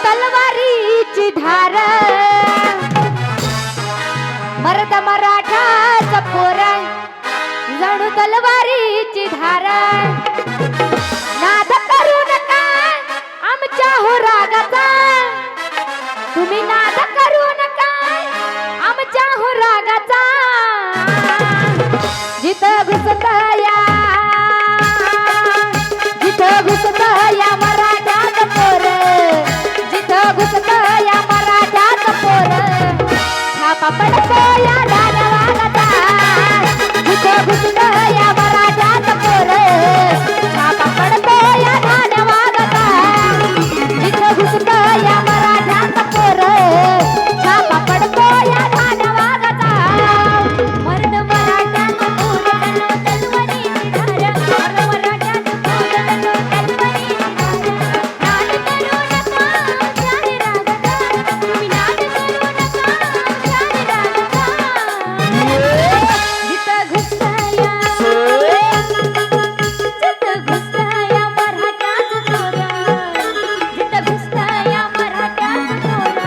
तलवारीची धार मर्द मराठाचा पोर जणू तलवारीची धार नाद करू नका आमच्या हो रागाचा तुम्ही नाद करू नका आमच्या हो रागाचा जिथं घुसतया मराठात पोर जिथं घुसतया मराठात पोर छापा पडतो या दानवागता जिथं घुसतया मराठात पोर छापा पडतो या दानवागता जिथं घुसतया मराठात पोर छापा पडतो या दानवागता मर्द मराठात पोर तलवारीची धार मर्द मराठात पोर तलवारीची धार नाद करू नका चारी रागता तुम्ही नाद करू नका चारी रागता जिथं घुसतया मराठात पोर जिथं घुसतया मराठात पोर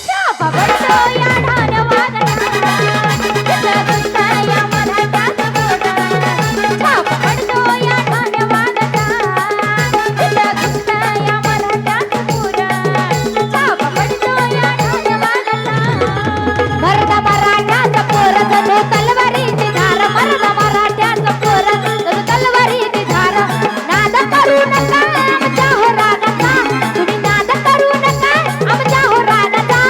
छापा पडतो या दानवागता जिथं घुसतया मराठात पोर छापा पडतो या दानवागता जिथं घुसतया मराठात पोर छापा पडतो या दानवागता मर्द मराठाचा पोर जणू तलवारीची धार मर्द मराठाचा पोर जणू तलवारीची धार नाद करू नका आमच्या हो रागाचा तुम्ही नाद करू नका आमच्या हो रागाचा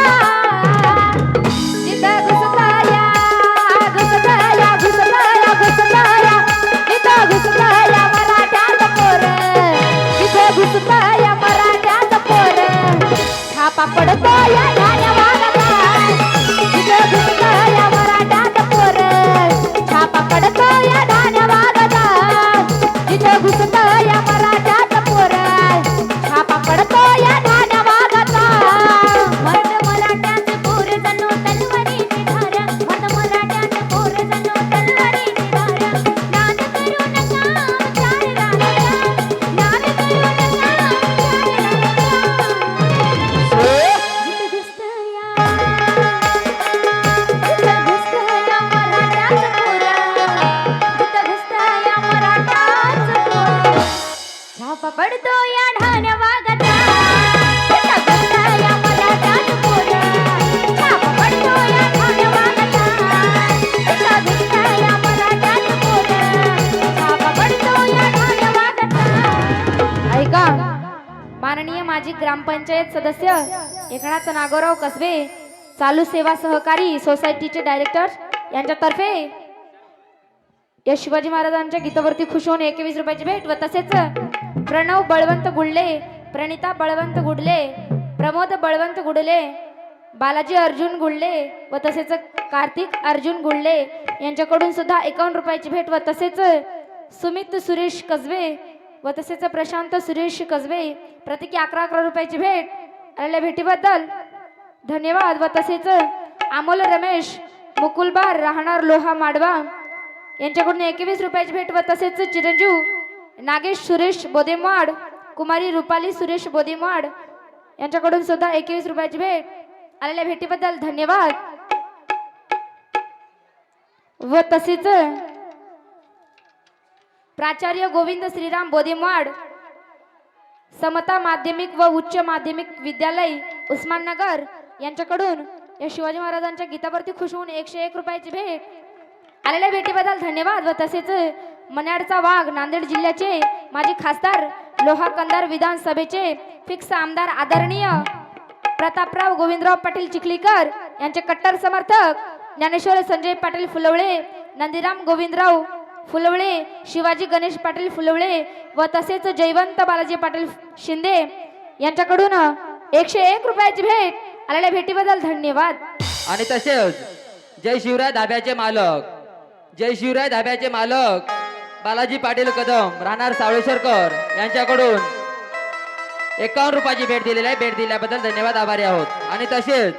जिथं घुसतया जिथं घुसतया मराठात पोर जिथं घुसतया मराठात पोर छापा पडतो या दानवागता जिथं घुसतया मराठात पोर छापा पडतो या दानवागता जिथं घुसतया मराठात पोर छापा पडतो या दानवागता मर्द मराठात पोर जणू तलवारीची धार मर्द मराठात पोर जणू तलवारीची धार नाद करू नका चार रागाचा नाद करू नका जिथं घुसतया मराठात पोर जिथं घुसतया मराठात पोर छापा पडतो या दानवागता जिथं घुसतया मराठात पोर छापा पडतो या दानवागता जिथं घुसतया मराठात पोर छापा पडतो या दानवागता ऐका माननीय माजी ग्रामपंचायत सदस्य एकनाथ नागोराव कसबे चालू सेवा सहकारी सोसायटीचे डायरेक्टर यांच्यातर्फे या शिवाजी महाराजांच्या गीतावरती खुश होऊन 21 रुपयाची भेट व तसेच प्रणव बळवंत गुडले प्रणिता बळवंत गुडले प्रमोद बळवंत गुडले बालाजी अर्जुन गुडले व तसेच कार्तिक अर्जुन गुडले यांच्याकडून सुद्धा 51 रुपयाची भेट व तसेच सुमित सुरेश कसबे व तसेच प्रशांत सुरेश कसबे प्रत्येकी 11 रुपयाची भेट आलेल्या भेटीबद्दल धन्यवाद व तसेच अमोल रमेश मुकुलबार राहणार लोहा माडवा यांच्याकडून 21 रुपयाची भेट व तसेच चिरंजीव नागेश सुरेश बोदेमाड कुमारी रुपाली सुरेश बोदेमाड यांच्याकडून सुद्धा 21 रुपयाची भेट आलेल्या भेटीबद्दल धन्यवाद व तसेच प्राचार्य गोविंद श्रीराम बोदेमाड समता माध्यमिक व उच्च माध्यमिक विद्यालय उस्माननगर यांच्याकडून या शिवाजी महाराजांच्या गीतावरती खुश होऊन 101 रुपयाची भेट आलेल्या भेटीबद्दल धन्यवाद व तसेच मन्याडचा वाघ नांदेड जिल्ह्याचे माजी खासदार लोहा कंधार विधानसभेचे फिक्स आमदार आदरणीय प्रतापराव गोविंदराव पाटील चिखलीकर यांचे कट्टर समर्थक ज्ञानेश्वर संजय पाटील फुलवळे नंदीराम गोविंदराव फुलवळे शिवाजी गणेश पाटील फुलवळे व तसेच जयवंत बालाजी पाटील शिंदे यांच्याकडून 101 रुपयाची भेट आलेल्या भेटीबद्दल धन्यवाद आणि तसेच जय शिवराय धाब्याचे मालक बालाजी पाटील कदम राहणार सावळेश्वरकर यांच्याकडून 51 रुपयाची भेट दिलेली आहे. भेट दिल्याबद्दल धन्यवाद, आभारी आहोत. आणि तसेच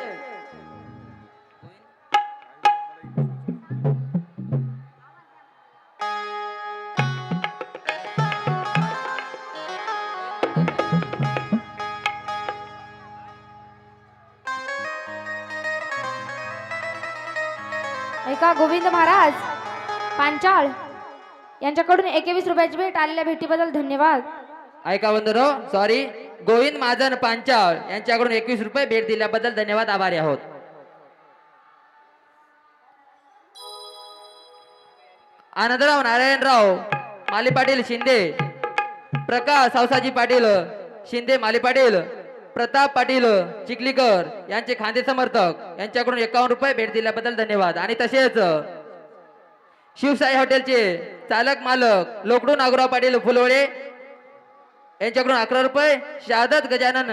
काका गोविंद महाराज पांचाळ यांच्याकडून 21 रुपयाची भेट आलेल्या भेटीबद्दल धन्यवाद. ऐका बंधूंनो, सॉरी, गोविंद महाजन पांचाळ यांच्याकडून 21 रुपये भेट दिल्याबद्दल धन्यवाद, आभारी आहोत. आनंदराव नारायणराव माली पाटील शिंदे, प्रकाश सावसाजी पाटील शिंदे माली पाटील, प्रताप पाटील चिखलीकर यांचे खांदे समर्थक यांच्याकडून 51 रुपये भेट दिल्याबद्दल धन्यवाद. आणि तसेच शिवसाई हॉटेलचे चालक मालक लोकडू नागराव पाटील फुलवळे यांच्याकडून 11 रुपये, शहादत गजानन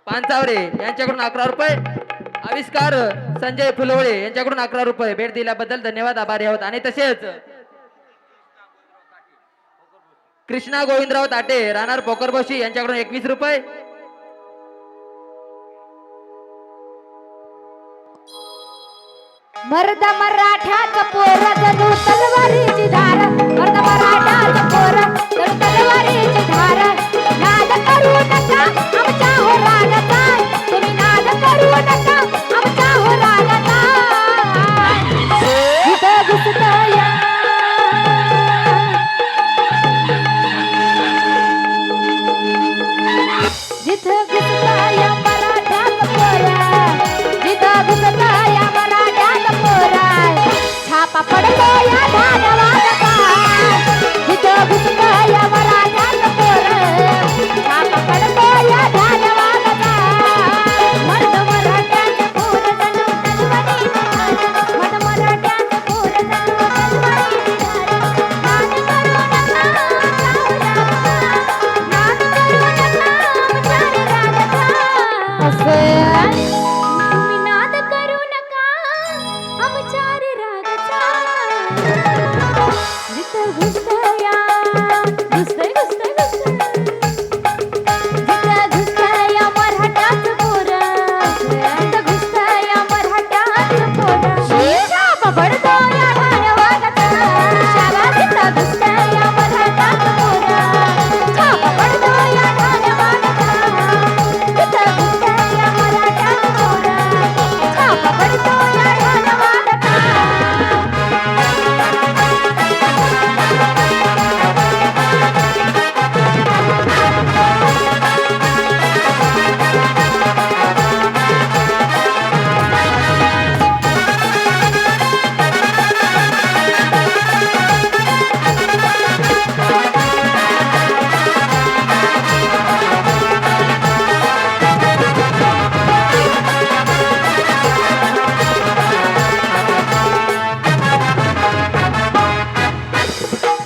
पानचावरे यांच्याकडून 11 रुपये, आविष्कार संजय फुलवळे यांच्याकडून 11 रुपये भेट दिल्याबद्दल धन्यवाद, आभारी आहोत. आणि तसेच कृष्णा गोविंदराव ताटे राहणार पोकरबोशी यांच्याकडून 21 रुपये. मर्द मराठ्याचा पोर जणू तलवारीची धार, मर्द मराठ्याचा पोर जणू तलवारीची धार. नाद करू नका आमच्या हो रागाचा, तुम्ही नाद करू नका आमच्या हो रागाचा. जिथं घुसतया जिथं घुसतया मराठ्याचा पोर, जिथं घुसतया मराठ्याचा पोर, छापा पडतो या धानवादाचा. जिथं घुसतया मराठ्याचा पोर, छापा पडतो या धानवादाचा. मर्द मराठ्याचा पोर जणू तलवारीची धार, मर्द मराठ्याचा पोर जणू तलवारीची धार. नाद करू नका आमच्या रागाचा, नाद करू नका आमच्या रागाचा. तुम्ही नाद करू नका आमच्या रागाचा. जिथं घुसतया घुसतय घुसतय घुसतय, जिथं घुसतया मराठ्याचं पोर, जिथं घुसतया मराठ्याचं पोर, छापा पडतो या धानवादाचा. शाला जिथं घुसतया मराठ्याचं पोर, छापा पडतो या धानवादाचा. जिथं घुसतया मराठ्याचं पोर, छापा पडतो या धानवादाचा.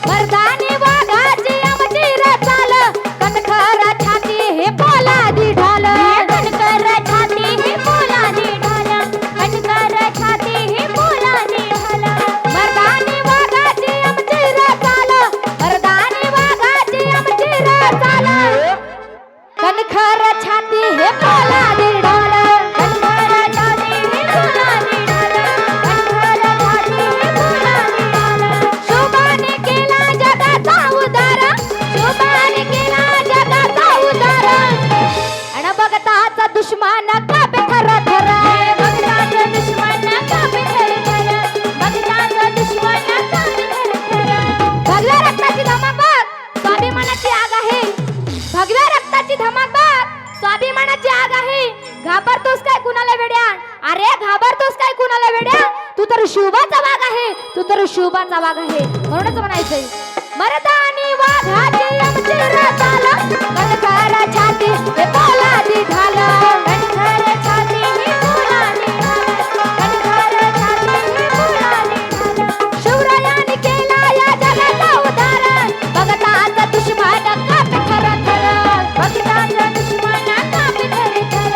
मर्दानी वाघाची आमची रचाल, कणखर छाती हे पोलादी ढाल. कणखर छाती हे पोलादी ढाल, कणखर छाती हे पोलादी ढाल. मर्दानी वाघाची आमची रचाल, मर्दानी वाघाची आमची रचाल. कणखर छाती हे पोलादी ढाल, कणखर छाती हे पोलादी ढाल, कणखर छाती हे पोलादी ढाल. शोभाने केला जगाचा उद्धार, शोभाने केला जगाचा उद्धार. अन बघताचा दुश्मन कापे थर थर, बघताचा दुश्मन कापे थर थर, बघताचा दुश्मन कापे थर थर. भगव्या रक्ताची धमक बघ, स्वाभिमानाची आग आहे. भगव्या रक्ताची धमक बघ, स्वाभिमानाची आग आहे. घाबरतोस काय कुणाला वेड्या, अरे घाबरतोस काय कुणाला वेड्या. तू तर शुभाचा वाघ आहे, तू तर शुभाचा वाघ आहे. म्हणूनच म्हणायचंय मर्दानी वाघाची आमची रचाल, कणखर छाती हे पोलादी ढाल, कणखर छाती हे पोलादी ढाल, कणखर छाती हे पोलादी ढाल. शिवरायाने केला या जगाचा उद्धार, बघताचा दुश्मन कापे थर थर, बघताचा दुश्मन कापे थर थर,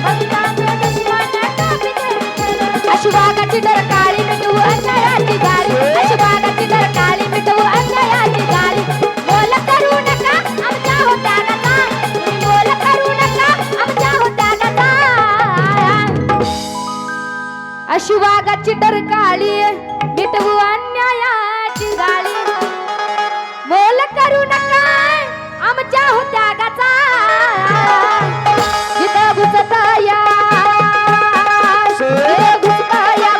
बघताचा दुश्मन कापे थर थर. अशुभागाची डर काळी मिटवू अन्यायाची गाडी, अशुभागाची डर काळी मिटवू अन्यायाची गाडी. बोल करू नका आमच्या हो त्यागाचा, तुम्ही बोल करू नका आमच्या हो त्यागाचा. अशुभागाची डर काळी मिटवू अन्यायाची गाडी. बोल करू नका आमच्या हो त्यागाचा. जिथं घुसतया जिथं घुसतया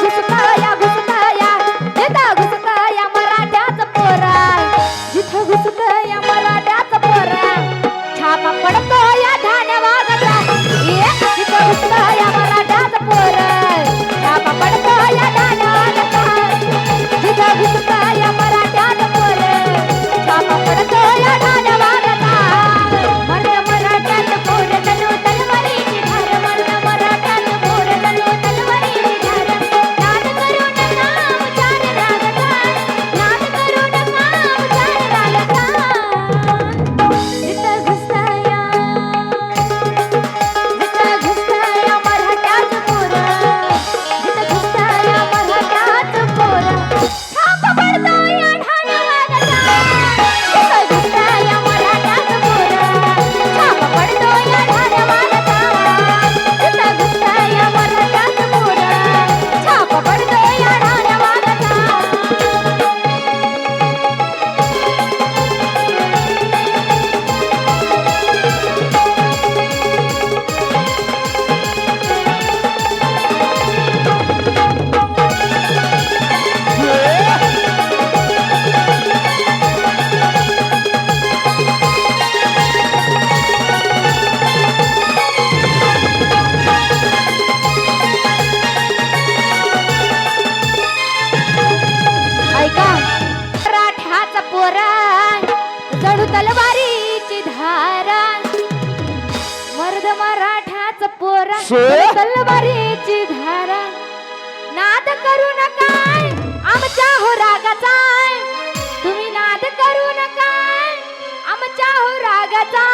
तलवारीची धार नाद करू नका आमच्या हो रागाचा तुम्ही नाद करू नका आमच्या हो रागाचा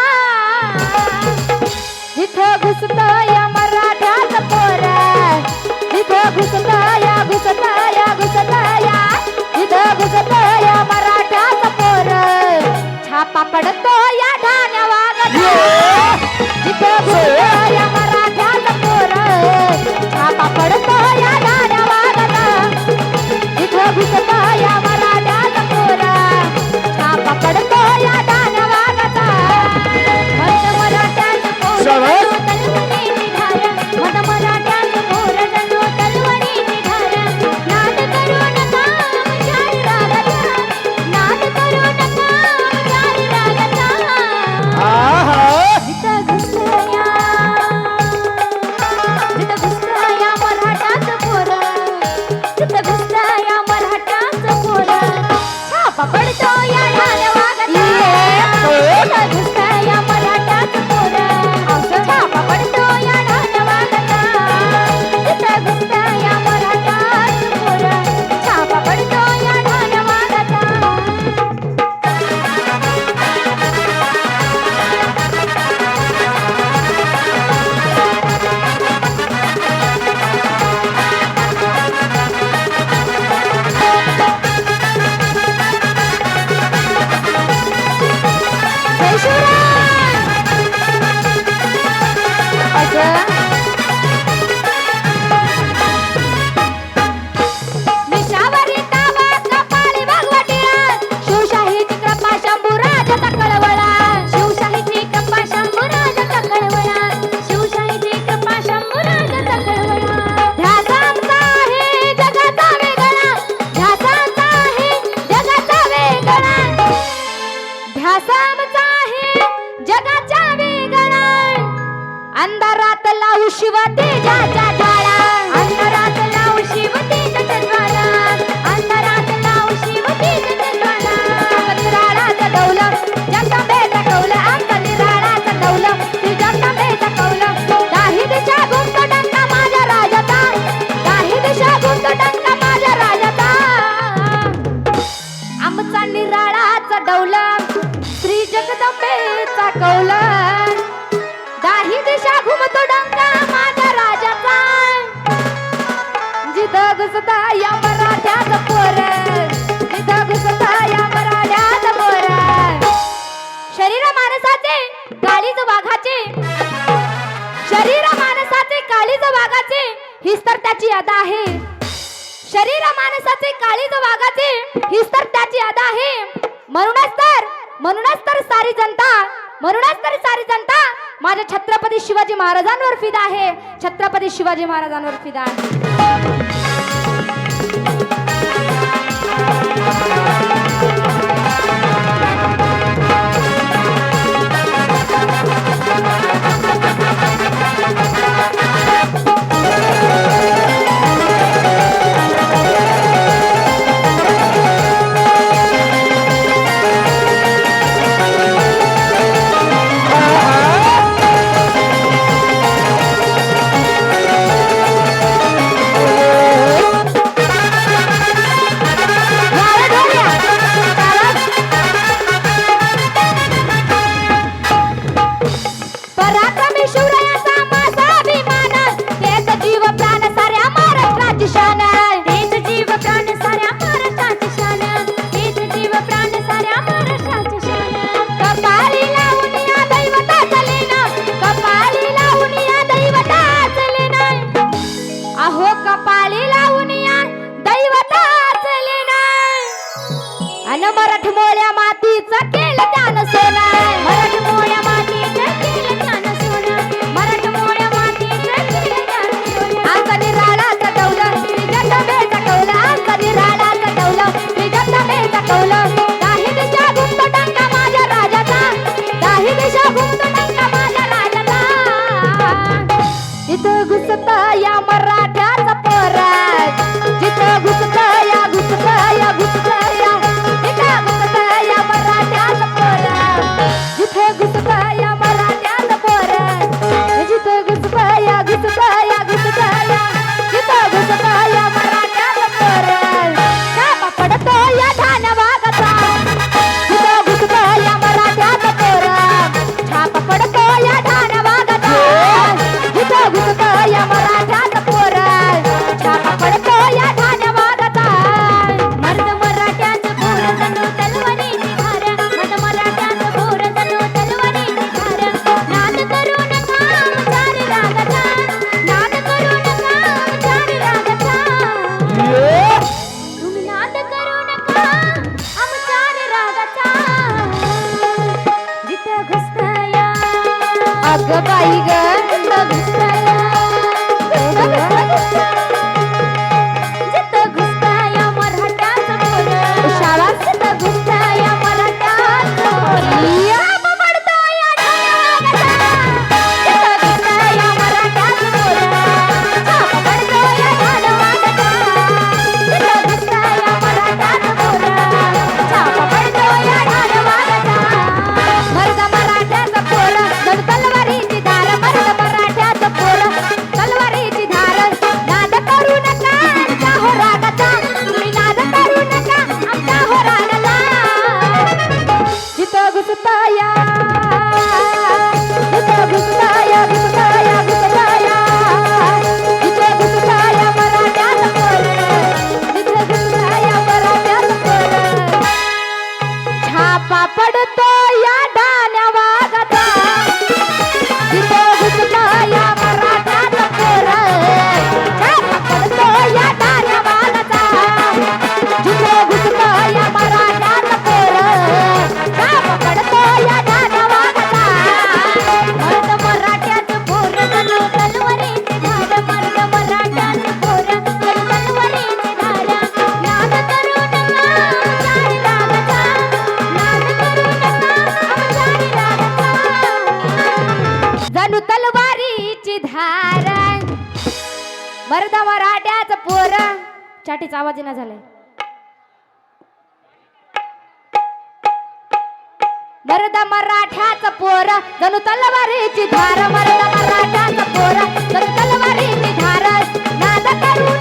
इथं घुसत या मराठ्याच पोर इथं घुसत या इथं घुसत या मराठ्याच पोर छापा पडतो या ढाण्या वागाचा इथं घुसत या मराठ्याच पोर छापा पडतो या ढाण्या वागाचा इथं घुसत या मराठ्याच पोर छापा पडतो या ढाण्या वागाचा मत मराठ्याच पोर तलवारीची धार मत मराठ्याच पोर तलवारीची धार नाद करू नका आमच्या रागाचा नाद करू नका आमच्या रागाचा जिथं घुसया मराठाच पोर जिथं घुसया मराठाच पोर छापा पडतो या ढाण्या वागाचा जिथं घुसया मराठाच पोर छापा पडतो या ढाण्या वागाचा जिथं घुसया मराठाच पोर छापा पडतो या ढाण्या वागाचा जय शिवराय निशावरी ताबा कपाळी भगवटिया शिवशाहीची कृपा शंभूराजाचा कळवळा शिवशाहीची कृपा शंभूराजाचा कळवळा शिवशाहीची कृपा शंभूराजाचा कळवळा ध्यास आमचा आहे जगाचा वेगळा ध्यास आमचा आहे जगाचा वेगळा ध्यास आमचा आहे जगाचा वेगळा अंधारात लावू शिव तेजाच्या ज्वाळा अंधारात लावू शिव तेजाच्या ज्वाळा अंधारात लावू शिव तेजाच्या ज्वाळा निराळाचं डौलं जगदंबेचं कौलं आमचं निराळाचं डौलं श्री जगदंबेचं कौलं काही दिशा गुंत डंका माझ्या राजाचा काही दिशा गुंत डंका माझ्या राजाचा आमचा निराळाचं डौलं श्री जगदंबेचा कौला दाही दिशा घुमतो डंका माझ्या राजाचा जिथं घुसता या मराठ्याच पोर जिथं घुसता या मराठ्याच पोर शरीर माणसाचे काळीज वाघाचे शरीर माणसाचे काळीज वाघाचे हीच तर त्याची अदा आहे शरीर माणसाचे काळीज वाघाचे हीच तर त्याची अदा आहे म्हणूनच तर सारी जनता माझ्या छत्रपती शिवाजी महाराजांवर फिदा आहे छत्रपती शिवाजी महाराजांवर फिदा आहे अग बाई ग जिथं घुसताया जिथं घुसताया मराठ्याचं पोरं शाळा जिथं घुसताया मराठ्याचं पोरं छाप पडतोया ढाण्यावागाचा जिथं घुसताया मराठ्याचं पोरं छाप पडतोया ढाण्यावागाचा जिथं घुसताया मराठ्याचं पोरं छाप पडतोया ढाण्यावागाचा मर्द मराठ्याचं पोरं जणू तलवारीची धार मर्द मराठ्याचं पोरं तलवारीची धार नाद करू नका आमच्या हो रागाचा तुम्ही नाद करू नका आमच्या हो रागाला जिथं घुसताया जिथं घुसताया घुसताया घुसताया जिथं घुसताया मराठ्याचं पोरं जिथं घुसताया मराठ्याचं पोरं छापा पडतो या ढाण्या वागाचा जिथं घुसताया मराठ्याचं पोरं छापा पडतो या ढाण्या वागाचा जिथं घुसताया मराठ्याचं पोरं छापा पडतो या ढाण्या वागाचा मर्द मराठ्याचं पोरं जणू तलवारीची धार मर्द मराठ्याचं पोरं जणू तलवारीची धार नाद करू नका आमच्या रागाचा नाद करू नका आमच्या रागाचा जणू तलवारीची धार मर्द मराठ्याचं पोरं चाटीचा आवाज येणं झालाय मर्द मराठ्याचं पोरं जणू तलवारीची धार मर्द मराठ्याचं पोरं जणू तलवारीची धार नाद करू